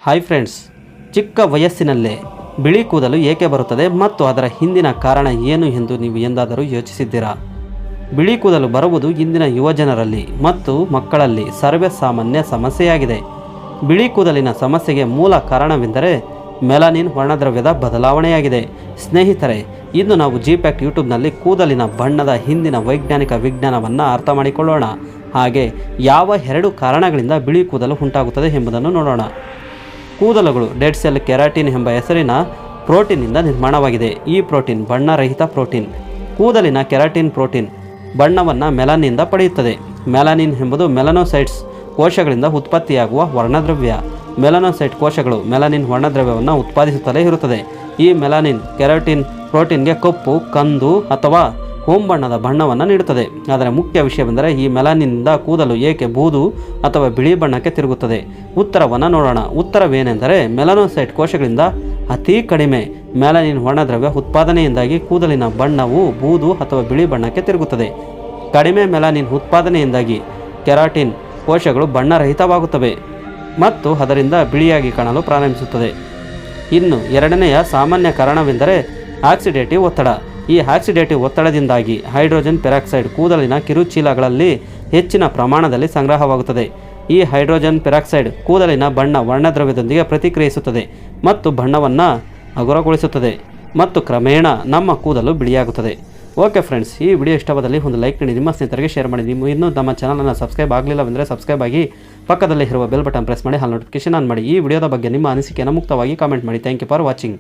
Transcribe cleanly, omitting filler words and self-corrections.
Hi friends, ಚಿಕ್ಕ ವಯಸ್ಸಿನಲ್ಲೇ ಬಿಳಿ ಕೂದಲು ಏಕೆ ಬರುತ್ತದೆ ಮತ್ತು ಅದರ ಹಿಂದಿನ ಕಾರಣ ಏನು ಎಂದು ನೀವು ಎಂದಾದರೂ ಯೋಚಿಸಿದ್ದೀರಾ? ಬಿಳಿ ಕೂದಲು ಬರುವುದು ಇಂದಿನ ಯುವಜನರಲ್ಲಿ ಮತ್ತು ಮಕ್ಕಳಲ್ಲಿ ಸರ್ವೇ ಸಾಮಾನ್ಯ ಸಮಸ್ಯೆಯಾಗಿದೆ. ಬಿಳಿ ಕೂದಲಿನ ಸಮಸ್ಯೆಗೆ ಮೂಲ ಕಾರಣವೆಂದರೆ ಮೆಲನಿನ್ ವರ್ಣದ್ರವ್ಯದ ಬದಲಾವಣೆಯಾಗಿದೆ. ಸ್ನೇಹಿತರೆ, ಇಂದು ನಾವು ಜಿಪ್ಯಾಕ್ಟ್ ಯೂಟ್ಯೂಬ್ನಲ್ಲಿ ಕೂದಲಿನ ಬಣ್ಣದ ಹಿಂದಿನ ವೈಜ್ಞಾನಿಕ ವಿಜ್ಞಾನವನ್ನು ಅರ್ಥ ಮಾಡಿಕೊಳ್ಳೋಣ. ಹಾಗೆ ಯಾವ 2 ಕಾರಣಗಳಿಂದ ಬಿಳಿ ಕೂದಲು ಉಂಟಾಗುತ್ತದೆ ಎಂಬುದನ್ನು ನೋಡೋಣ. ಕೂದಲುಗಳು ಡೆಡ್ ಸೆಲ್ ಕೆರಾಟಿನ್ ಎಂಬ ಹೆಸರಿನ ಪ್ರೋಟೀನ್ನಿಂದ ನಿರ್ಮಾಣವಾಗಿದೆ. ಈ ಪ್ರೋಟೀನ್ ಬಣ್ಣರಹಿತ ಪ್ರೋಟೀನ್. ಕೂದಲಿನ ಕೆರಾಟಿನ್ ಪ್ರೋಟೀನ್ ಬಣ್ಣವನ್ನು ಮೆಲನ್ನಿಂದ ಪಡೆಯುತ್ತದೆ. ಮೆಲನಿನ್ ಎಂಬುದು ಮೆಲನೋಸೈಟ್ಸ್ ಕೋಶಗಳಿಂದ ಉತ್ಪತ್ತಿಯಾಗುವ ವರ್ಣದ್ರವ್ಯ. ಮೆಲನೋಸೈಟ್ ಕೋಶಗಳು ಮೆಲನಿನ್ ವರ್ಣದ್ರವ್ಯವನ್ನು ಉತ್ಪಾದಿಸುತ್ತಲೇ ಇರುತ್ತದೆ. ಈ ಮೆಲನಿನ್ ಕೆರಾಟಿನ್ ಪ್ರೋಟೀನ್ಗೆ ಕಪ್ಪು, ಕಂದು ಅಥವಾ ಬಣ್ಣದ ಬಣ್ಣವನ್ನು ನೀಡುತ್ತದೆ. ಆದರೆ ಮುಖ್ಯ ವಿಷಯವೆಂದರೆ ಈ ಮೆಲನಿನ್ನಿಂದ ಕೂದಲು ಏಕೆ ಬೂದು ಅಥವಾ ಬಿಳಿ ಬಣ್ಣಕ್ಕೆ ತಿರುಗುತ್ತದೆ? ಉತ್ತರವನ್ನು ನೋಡೋಣ. ಉತ್ತರವೇನೆಂದರೆ ಮೆಲನೋಸೈಟ್ ಕೋಶಗಳಿಂದ ಅತಿ ಕಡಿಮೆ ಮೆಲನಿನ್ ವರ್ಣದ್ರವ್ಯ ಉತ್ಪಾದನೆಯಿಂದಾಗಿ ಕೂದಲಿನ ಬಣ್ಣವು ಬೂದು ಅಥವಾ ಬಿಳಿ ಬಣ್ಣಕ್ಕೆ ತಿರುಗುತ್ತದೆ. ಕಡಿಮೆ ಮೆಲನಿನ್ ಉತ್ಪಾದನೆಯಿಂದಾಗಿ ಕೆರಾಟಿನ್ ಕೋಶಗಳು ಬಣ್ಣರಹಿತವಾಗುತ್ತವೆ ಮತ್ತು ಅದರಿಂದ ಬಿಳಿಯಾಗಿ ಕಾಣಲು ಪ್ರಾರಂಭಿಸುತ್ತದೆ. ಇನ್ನು ಎರಡನೆಯ ಸಾಮಾನ್ಯ ಕಾರಣವೆಂದರೆ ಆಕ್ಸಿಡೇಟಿವ್ ಒತ್ತಡ. ಈ ಆಕ್ಸಿಡೇಟಿವ್ ಒತ್ತಡದಿಂದಾಗಿ ಹೈಡ್ರೋಜನ್ ಪೆರಾಕ್ಸೈಡ್ ಕೂದಲಿನ ಕಿರುಚೀಲಗಳಲ್ಲಿ ಹೆಚ್ಚಿನ ಪ್ರಮಾಣದಲ್ಲಿ ಸಂಗ್ರಹವಾಗುತ್ತದೆ. ಈ ಹೈಡ್ರೋಜನ್ ಪೆರಾಕ್ಸೈಡ್ ಕೂದಲಿನ ವರ್ಣದ್ರವ್ಯದೊಂದಿಗೆ ಪ್ರತಿಕ್ರಿಯಿಸುತ್ತದೆ ಮತ್ತು ಬಣ್ಣವನ್ನು ಹಗುರಗೊಳಿಸುತ್ತದೆ ಮತ್ತು ಕ್ರಮೇಣ ನಮ್ಮ ಕೂದಲು ಬಿಳಿಯಾಗುತ್ತದೆ. ಓಕೆ ಫ್ರೆಂಡ್ಸ್, ಈ ವಿಡಿಯೋ ಇಷ್ಟವಾದಲ್ಲಿ ಒಂದು ಲೈಕ್ ನೀಡಿ, ನಿಮ್ಮ ಸ್ನೇಹಿತರಿಗೆ ಶೇರ್ ಮಾಡಿ. ನೀವು ಇನ್ನೂ ನಮ್ಮ ಚಾನಲನ್ನು ಸಬ್ಸ್ಕ್ರೈಬ್ ಆಗಲಿಲ್ಲವೆಂದರೆ ಸಬ್ಸ್ಕ್ರೈಬ್ ಆಗಿ ಪಕ್ಕದಲ್ಲೇ ಇರುವ ಬೆಲ್ ಬಟನ್ ಪ್ರೆಸ್ ಮಾಡಿ, ಹಾಲ್ ನೋಟಿಫಿಕೇಶನ್ ಆನ್ ಮಾಡಿ. ಈ ವಿಡಿಯೋದ ಬಗ್ಗೆ ನಿಮ್ಮ ಅನಿಸಿಕೆಯನ್ನು ಮುಕ್ತವಾಗಿ ಕಾಮೆಂಟ್ ಮಾಡಿ. Thank you for watching.